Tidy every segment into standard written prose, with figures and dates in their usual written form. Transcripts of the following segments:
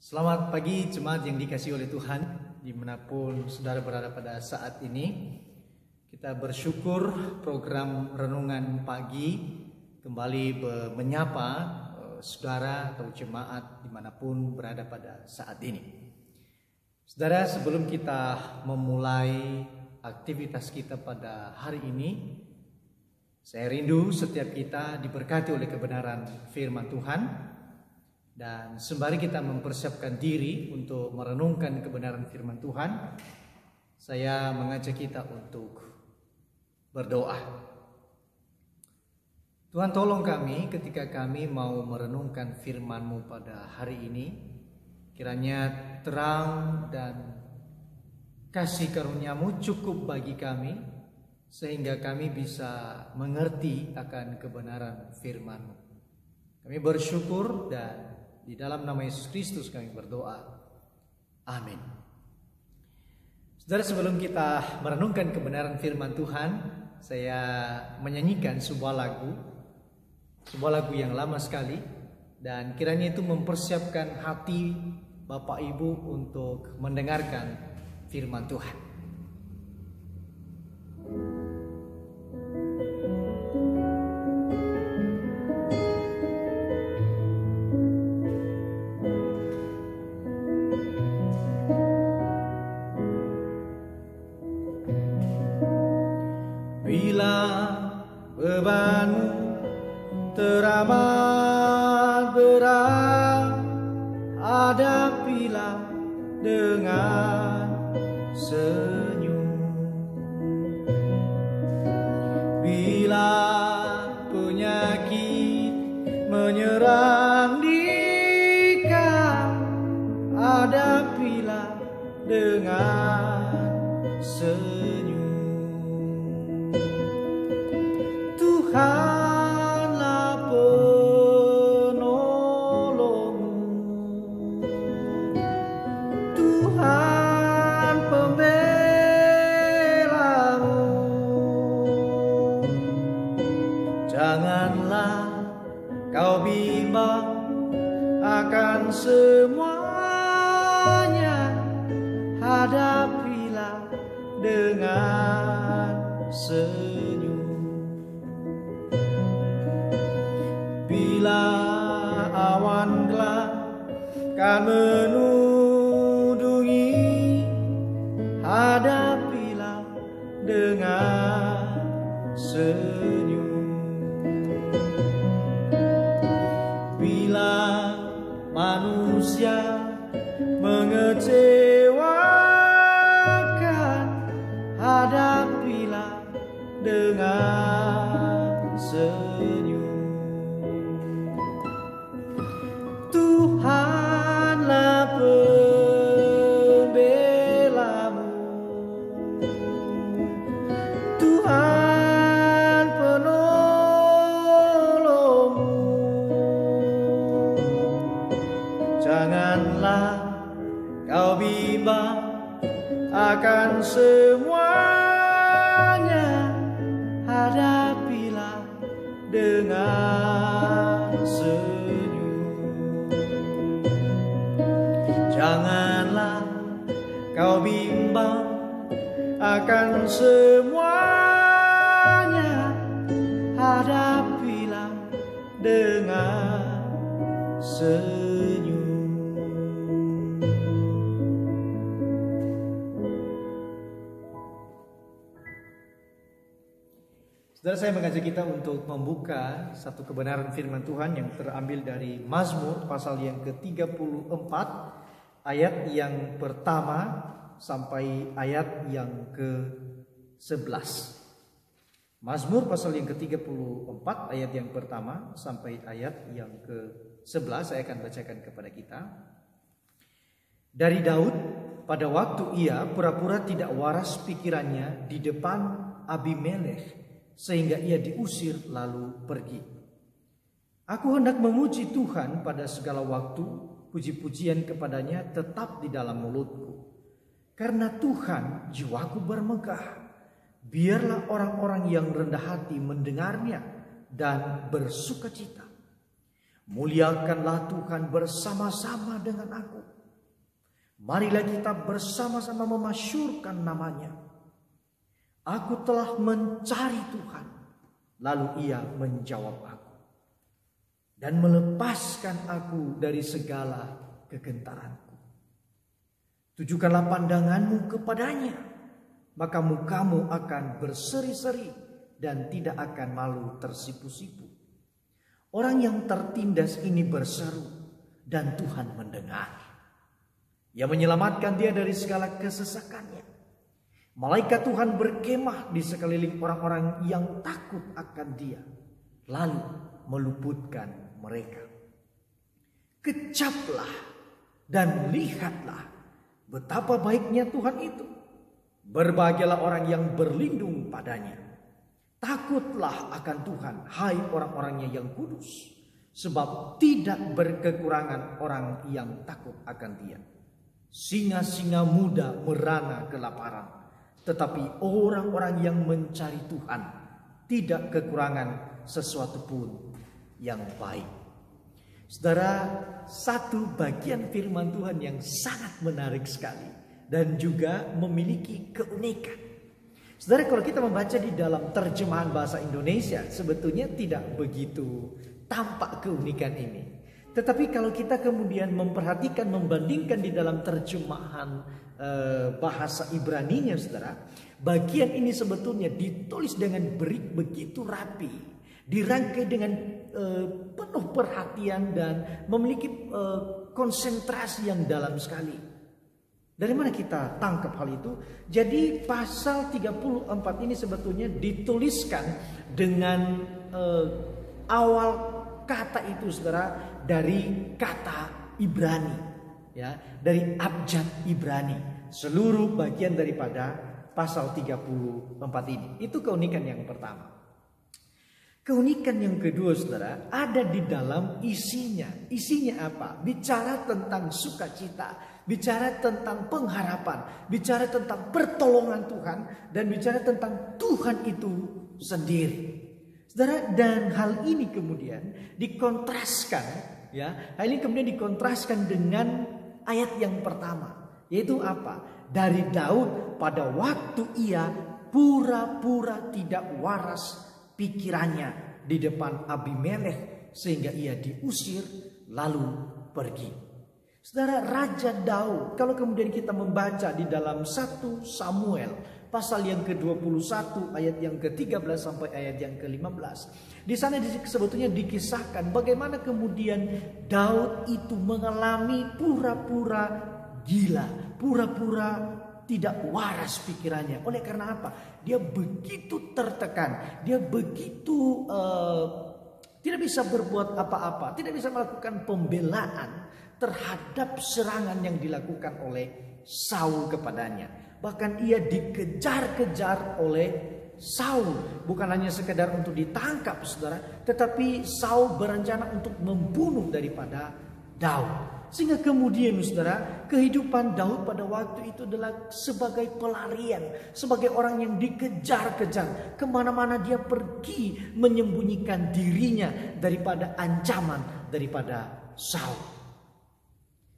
Selamat pagi jemaat yang dikasihi oleh Tuhan, dimanapun saudara berada pada saat ini. Kita bersyukur program Renungan Pagi kembali menyapa saudara atau jemaat dimanapun berada pada saat ini. Saudara, sebelum kita memulai aktivitas kita pada hari ini, saya rindu setiap kita diberkati oleh kebenaran firman Tuhan. Dan sembari kita mempersiapkan diri untuk merenungkan kebenaran firman Tuhan, saya mengajak kita untuk berdoa. Tuhan, tolong kami ketika kami mau merenungkan firman-Mu pada hari ini. Kiranya terang dan kasih karunia-Mu cukup bagi kami, sehingga kami bisa mengerti akan kebenaran firman-Mu. Kami bersyukur dan di dalam nama Yesus Kristus kami berdoa. Amin. Saudara, sebelum kita merenungkan kebenaran firman Tuhan, saya menyanyikan sebuah lagu yang lama sekali, dan kiranya itu mempersiapkan hati Bapak Ibu untuk mendengarkan firman Tuhan. Bebanmu teramat berat, hadapilah dengan senyum. Bila penyakit menyerang dikau, hadapilah dengan senyum. Tuhanlah penolongmu, Tuhan pembelamu. Janganlah kau bimbang akan semuanya, hadapilah dengan senyum. Bila awan gelap kan menudungi, hadapilah dengan senyum. Bila manusia mengecewakan, hadapilah dengan senyum. Tuhanlah pembelamu, Tuhan penolongmu. Janganlah kau bimbang akan semuanya, hadapilah dengan senyum. Janganlah kau bimbang akan semuanya, hadapilah dengan senyum. Saudara, saya mengajak kita untuk membuka satu kebenaran firman Tuhan yang terambil dari Mazmur pasal yang ke-34, ayat yang pertama sampai ayat yang ke-11. Mazmur pasal yang ke-34 ayat yang pertama sampai ayat yang ke-11 saya akan bacakan kepada kita. Dari Daud, pada waktu ia pura-pura tidak waras pikirannya di depan Abimelekh, sehingga ia diusir lalu pergi. Aku hendak memuji Tuhan pada segala waktu, puji-pujian kepadanya tetap di dalam mulutku. Karena Tuhan jiwaku bermegah. Biarlah orang-orang yang rendah hati mendengarnya dan bersukacita. Muliakanlah Tuhan bersama-sama dengan aku. Marilah kita bersama-sama memasyurkan namanya. Aku telah mencari Tuhan, lalu Ia menjawab aku dan melepaskan aku dari segala kegentaranku. Tujukanlah pandanganmu kepadanya, maka mukamu akan berseri-seri dan tidak akan malu tersipu-sipu. Orang yang tertindas ini berseru dan Tuhan mendengar. Ia menyelamatkan dia dari segala kesesakannya. Malaikat Tuhan berkemah di sekeliling orang-orang yang takut akan dia, lalu meluputkan mereka. Kecaplah dan lihatlah betapa baiknya Tuhan itu. Berbahagialah orang yang berlindung padanya. Takutlah akan Tuhan, hai orang-orangnya yang kudus, sebab tidak berkekurangan orang yang takut akan dia. Singa-singa muda merana kelaparan, tetapi orang-orang yang mencari Tuhan tidak kekurangan sesuatu pun yang baik. Saudara, satu bagian firman Tuhan yang sangat menarik sekali dan juga memiliki keunikan. Saudara, kalau kita membaca di dalam terjemahan bahasa Indonesia, sebetulnya tidak begitu tampak keunikan ini. Tetapi kalau kita kemudian memperhatikan, membandingkan di dalam terjemahan bahasa Ibrani-nya, saudara, bagian ini sebetulnya ditulis dengan begitu rapi, dirangkai dengan penuh perhatian dan memiliki konsentrasi yang dalam sekali. Dari mana kita tangkap hal itu? Jadi pasal 34 ini sebetulnya dituliskan dengan awal kata itu, saudara, dari kata Ibrani, ya, dari abjad Ibrani. Seluruh bagian daripada pasal 34 ini. Itu keunikan yang pertama. Keunikan yang kedua, saudara, ada di dalam isinya. Isinya apa? Bicara tentang sukacita, bicara tentang pengharapan, bicara tentang pertolongan Tuhan, dan bicara tentang Tuhan itu sendiri. Saudara, dan hal ini kemudian dikontraskan, ya, hal ini kemudian dikontraskan dengan ayat yang pertama, yaitu apa? Dari Daud pada waktu ia pura-pura tidak waras pikirannya di depan Abimelekh sehingga ia diusir lalu pergi. Saudara, Raja Daud, kalau kemudian kita membaca di dalam 1 Samuel pasal yang ke-21 ayat yang ke-13 sampai ayat yang ke-15. Di sana sebetulnya dikisahkan bagaimana kemudian Daud itu mengalami pura-pura gila, pura-pura tidak waras pikirannya. Oleh karena apa? Dia begitu tertekan, dia begitu tidak bisa berbuat apa-apa, tidak bisa melakukan pembelaan terhadap serangan yang dilakukan oleh Saul kepadanya. Bahkan ia dikejar-kejar oleh Saul. Bukan hanya sekedar untuk ditangkap, saudara, tetapi Saul berencana untuk membunuh daripada Daud. Sehingga kemudian, saudara, kehidupan Daud pada waktu itu adalah sebagai pelarian, sebagai orang yang dikejar-kejar. Kemana-mana dia pergi menyembunyikan dirinya daripada ancaman daripada Saul.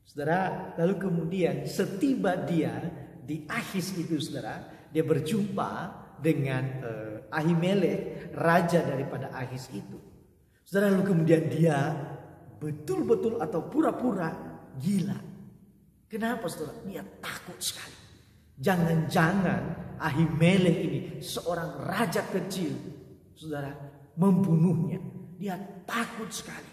Saudara, lalu kemudian setiba dia di Achis itu, saudara, dia berjumpa dengan Ahimelek, raja daripada Achis itu. Saudara, lalu kemudian dia betul-betul atau pura-pura gila. Kenapa, saudara? Dia takut sekali. Jangan-jangan Ahimelek ini seorang raja kecil, saudara, membunuhnya. Dia takut sekali.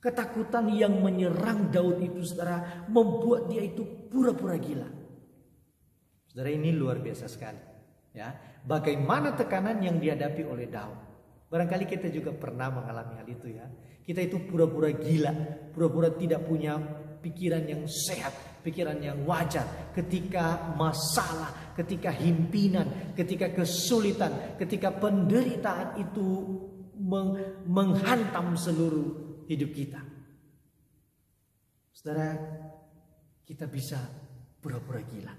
Ketakutan yang menyerang Daud itu, saudara, membuat dia itu pura-pura gila. Saudara, ini luar biasa sekali, ya. Bagaimana tekanan yang dihadapi oleh Daud. Barangkali kita juga pernah mengalami hal itu, ya. Kita itu pura-pura gila, pura-pura tidak punya pikiran yang sehat, pikiran yang wajar. Ketika masalah, ketika himpinan, ketika kesulitan, ketika penderitaan itu menghantam seluruh hidup kita. Saudara, kita bisa pura-pura gila.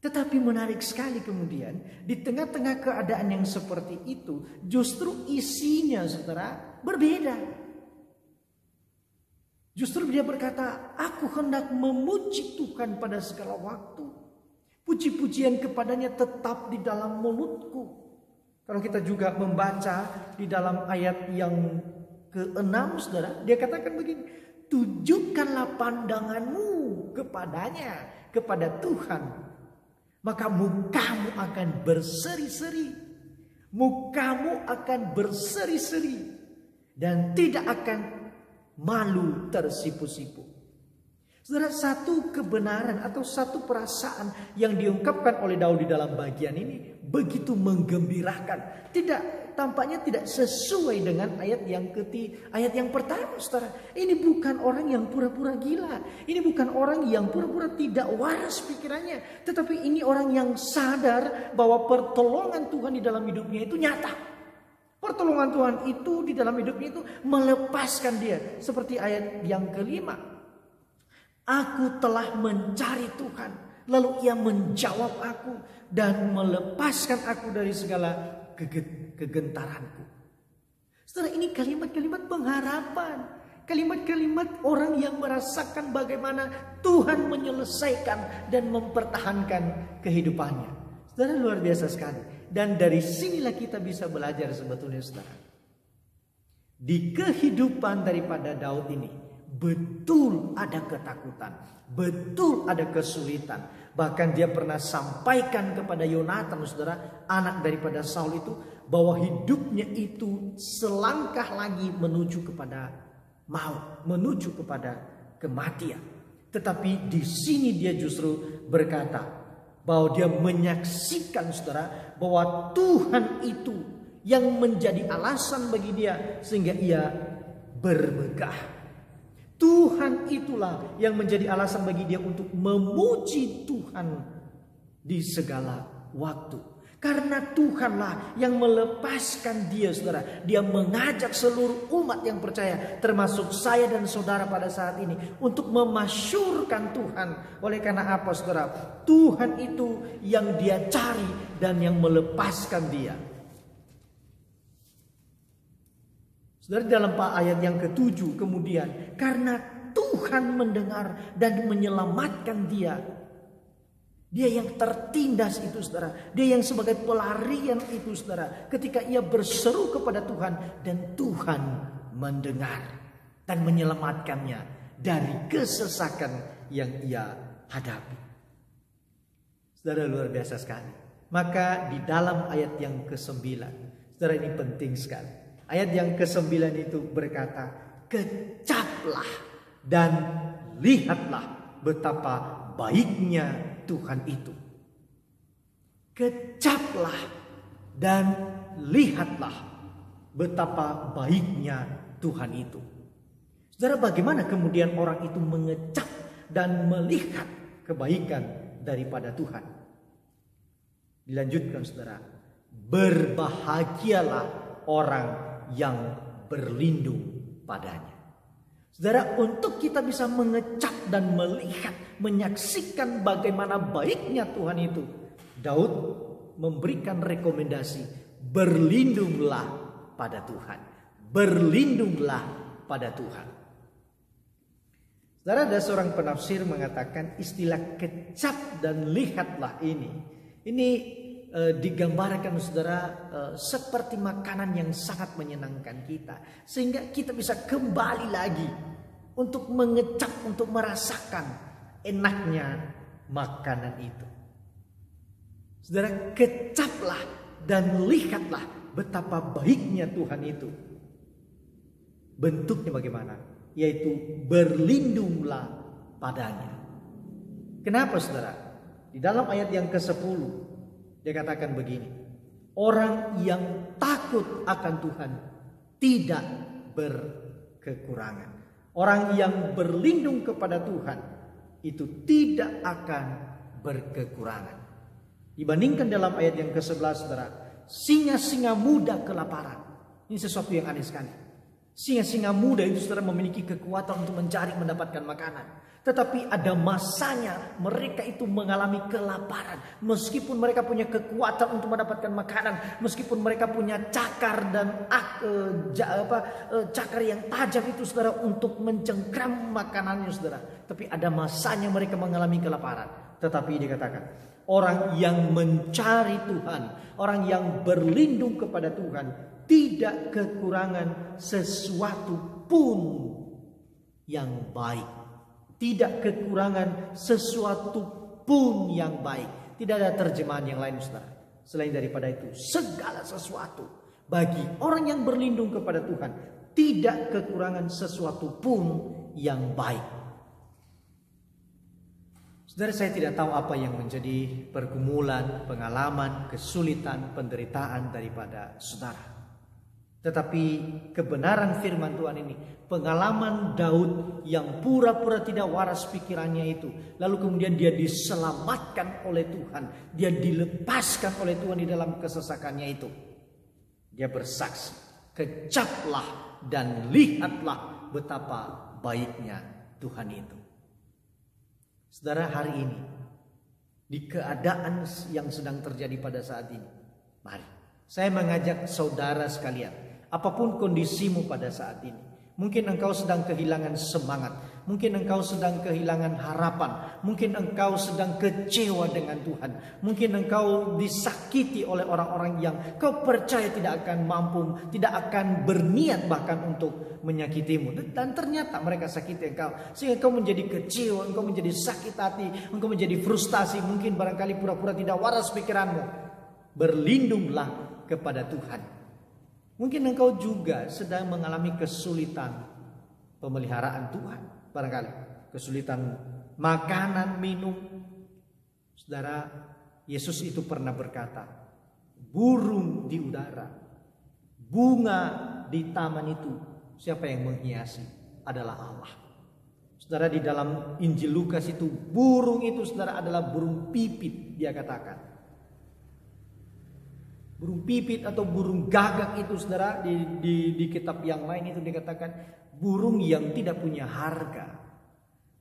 Tetapi menarik sekali kemudian, di tengah-tengah keadaan yang seperti itu, justru isinya, saudara, berbeda. Justru dia berkata, aku hendak memuji Tuhan pada segala waktu. Puji-pujian kepadanya tetap di dalam mulutku. Kalau kita juga membaca di dalam ayat yang ke-6, saudara, dia katakan begini, tunjukkanlah pandanganmu kepadanya, kepada Tuhan, maka mukamu akan berseri-seri. Mukamu akan berseri-seri dan tidak akan malu tersipu-sipu. Saudara, satu kebenaran atau satu perasaan yang diungkapkan oleh Daud di dalam bagian ini begitu menggembirakan. Tampaknya tidak sesuai dengan ayat yang pertama, saudara. Ini bukan orang yang pura-pura gila. Ini bukan orang yang pura-pura tidak waras pikirannya. Tetapi ini orang yang sadar bahwa pertolongan Tuhan di dalam hidupnya itu nyata. Pertolongan Tuhan itu di dalam hidupnya itu melepaskan dia. Seperti ayat yang kelima. Aku telah mencari Tuhan, lalu ia menjawab aku dan melepaskan aku dari segala kegentaranku. Setelah ini kalimat-kalimat pengharapan. Kalimat-kalimat orang yang merasakan bagaimana Tuhan menyelesaikan dan mempertahankan kehidupannya. Saudara, luar biasa sekali. Dan dari sinilah kita bisa belajar sebetulnya, saudara. Di kehidupan daripada Daud ini betul ada ketakutan, betul ada kesulitan. Bahkan dia pernah sampaikan kepada Yonatan, saudara, anak daripada Saul itu, bahwa hidupnya itu selangkah lagi menuju kepada maut, menuju kepada kematian. Tetapi di sini dia justru berkata bahwa dia menyaksikan, saudara, bahwa Tuhan itu yang menjadi alasan bagi dia sehingga ia bermegah. Tuhan itulah yang menjadi alasan bagi dia untuk memuji Tuhan di segala waktu. Karena Tuhanlah yang melepaskan dia, saudara. Dia mengajak seluruh umat yang percaya, termasuk saya dan saudara pada saat ini, untuk memasyurkan Tuhan. Oleh karena apa, saudara? Tuhan itu yang dia cari dan yang melepaskan dia. Saudara, dalam ayat yang ke-7 kemudian, karena Tuhan mendengar dan menyelamatkan dia. Dia yang tertindas itu, saudara. Dia yang sebagai pelarian itu, saudara. Ketika ia berseru kepada Tuhan dan Tuhan mendengar dan menyelamatkannya dari kesesakan yang ia hadapi. Saudara, luar biasa sekali. Maka di dalam ayat yang ke-9, saudara, ini penting sekali. Ayat yang ke-9 itu berkata, kecaplah dan lihatlah betapa baiknya Tuhan itu. Kecaplah dan lihatlah betapa baiknya Tuhan itu. Saudara, bagaimana kemudian orang itu mengecap dan melihat kebaikan daripada Tuhan? Dilanjutkan, saudara. Berbahagialah orang yang berlindung padanya. Saudara, untuk kita bisa mengecap dan melihat, menyaksikan bagaimana baiknya Tuhan itu, Daud memberikan rekomendasi, berlindunglah pada Tuhan. Berlindunglah pada Tuhan. Saudara, ada seorang penafsir mengatakan istilah kecap dan lihatlah ini digambarkan, saudara, seperti makanan yang sangat menyenangkan kita, sehingga kita bisa kembali lagi untuk mengecap, untuk merasakan enaknya makanan itu. Saudara, kecaplah dan lihatlah betapa baiknya Tuhan itu. Bentuknya bagaimana? Yaitu berlindunglah padanya. Kenapa, saudara? Di dalam ayat yang ke-10 dia katakan begini, orang yang takut akan Tuhan tidak berkekurangan. Orang yang berlindung kepada Tuhan itu tidak akan berkekurangan. Dibandingkan dalam ayat yang ke-11, saudara, singa-singa muda kelaparan. Ini sesuatu yang aneh sekali. Singa-singa muda itu saudara memiliki kekuatan untuk mencari mendapatkan makanan. Tetapi ada masanya mereka itu mengalami kelaparan. Meskipun mereka punya kekuatan untuk mendapatkan makanan. Meskipun mereka punya cakar dan cakar yang tajam itu saudara untuk mencengkram makanannya saudara. Tapi ada masanya mereka mengalami kelaparan. Tetapi dikatakan orang yang mencari Tuhan, orang yang berlindung kepada Tuhan, tidak kekurangan sesuatu pun yang baik. Tidak kekurangan sesuatu pun yang baik. Tidak ada terjemahan yang lain saudara. Selain daripada itu, segala sesuatu bagi orang yang berlindung kepada Tuhan, tidak kekurangan sesuatu pun yang baik. Saudara, saya tidak tahu apa yang menjadi pergumulan, pengalaman, kesulitan, penderitaan daripada saudara. Tetapi kebenaran firman Tuhan ini, pengalaman Daud yang pura-pura tidak waras pikirannya itu, lalu kemudian dia diselamatkan oleh Tuhan, dia dilepaskan oleh Tuhan di dalam kesesakannya itu. Dia bersaksi, kecaplah dan lihatlah betapa baiknya Tuhan itu. Saudara, hari ini di keadaan yang sedang terjadi pada saat ini, mari saya mengajak saudara sekalian, apapun kondisimu pada saat ini, mungkin engkau sedang kehilangan semangat, mungkin engkau sedang kehilangan harapan, mungkin engkau sedang kecewa dengan Tuhan, mungkin engkau disakiti oleh orang-orang yang kau percaya tidak akan mampu, tidak akan berniat bahkan untuk menyakitimu, dan ternyata mereka sakiti engkau sehingga engkau menjadi kecewa, engkau menjadi sakit hati, engkau menjadi frustasi, mungkin barangkali pura-pura tidak waras pikiranmu. Berlindunglah kepada Tuhan. Mungkin engkau juga sedang mengalami kesulitan pemeliharaan Tuhan, barangkali kesulitan makanan, minum. Saudara, Yesus itu pernah berkata, burung di udara, bunga di taman itu, siapa yang menghiasi adalah Allah. Saudara, di dalam Injil Lukas itu, burung itu saudara adalah burung pipit, dia katakan. Burung pipit atau burung gagak itu saudara, di kitab yang lain itu dikatakan burung yang tidak punya harga.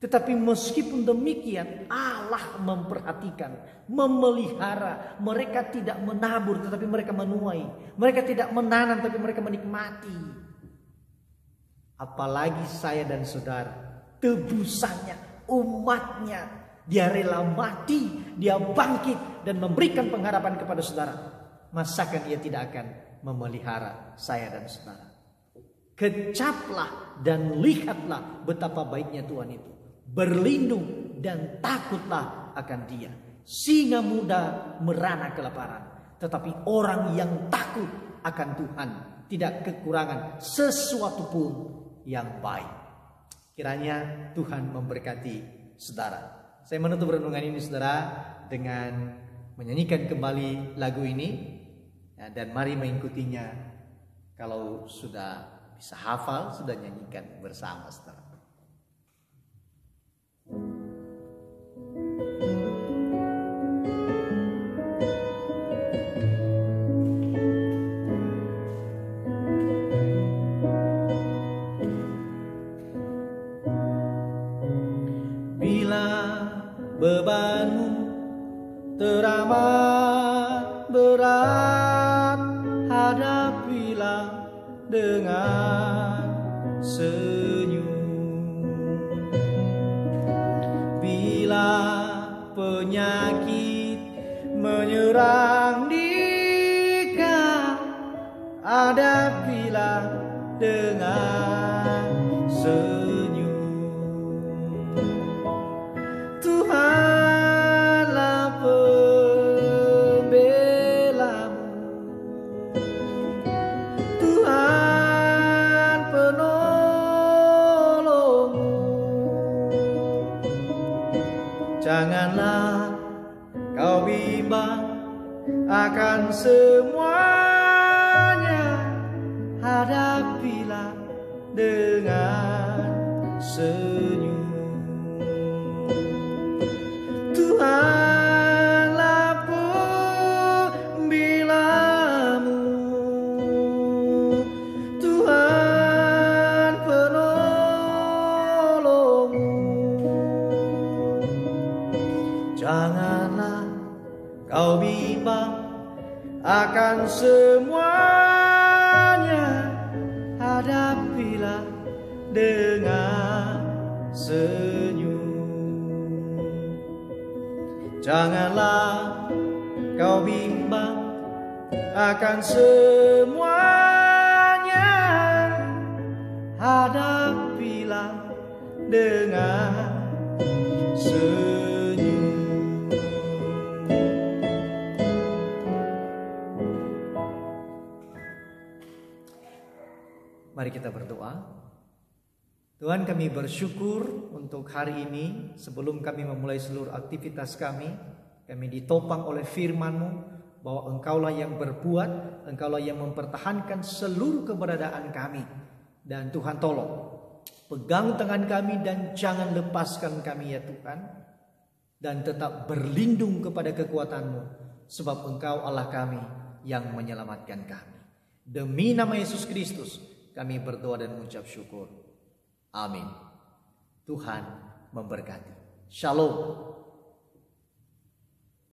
Tetapi meskipun demikian Allah memperhatikan, memelihara. Mereka tidak menabur tetapi mereka menuai. Mereka tidak menanam tapi mereka menikmati. Apalagi saya dan saudara, tebusannya, umatnya, dia rela mati, dia bangkit dan memberikan pengharapan kepada saudara. Masakan ia tidak akan memelihara saya dan saudara. Kecaplah dan lihatlah betapa baiknya Tuhan itu. Berlindung dan takutlah akan dia. Singa muda merana kelaparan, tetapi orang yang takut akan Tuhan tidak kekurangan sesuatu pun yang baik. Kiranya Tuhan memberkati saudara. Saya menutup renungan ini saudara dengan menyanyikan kembali lagu ini. Ya, dan mari mengikutinya. Kalau sudah bisa hafal, sudah nyanyikan bersama saudara. Bila bebanmu teramat berat, hadapilah dengan senyum. Bila penyakit menyerang dika, hadapilah dengan senyum. Tuhanlah pembelamu, Tuhan penolongmu. Janganlah kau bimbang akan semuanya, hadapilah dengan senyum. Tuhanlah pembelamu, Tuhan Janganlah kau bimbang akan semuanya, hadapilah dengan senyum. Janganlah kau bimbang akan semuanya, hadapilah dengan senyum. Mari kita berdoa. Tuhan, kami bersyukur untuk hari ini. Sebelum kami memulai seluruh aktivitas kami ditopang oleh firman-Mu bahwa Engkaulah yang berbuat, Engkaulah yang mempertahankan seluruh keberadaan kami. Dan Tuhan, tolong pegang tangan kami dan jangan lepaskan kami ya Tuhan. Dan tetap berlindung kepada kekuatan-Mu, sebab Engkau Allah kami yang menyelamatkan kami. Demi nama Yesus Kristus kami berdoa dan mengucap syukur. Amin. Tuhan memberkati. Shalom.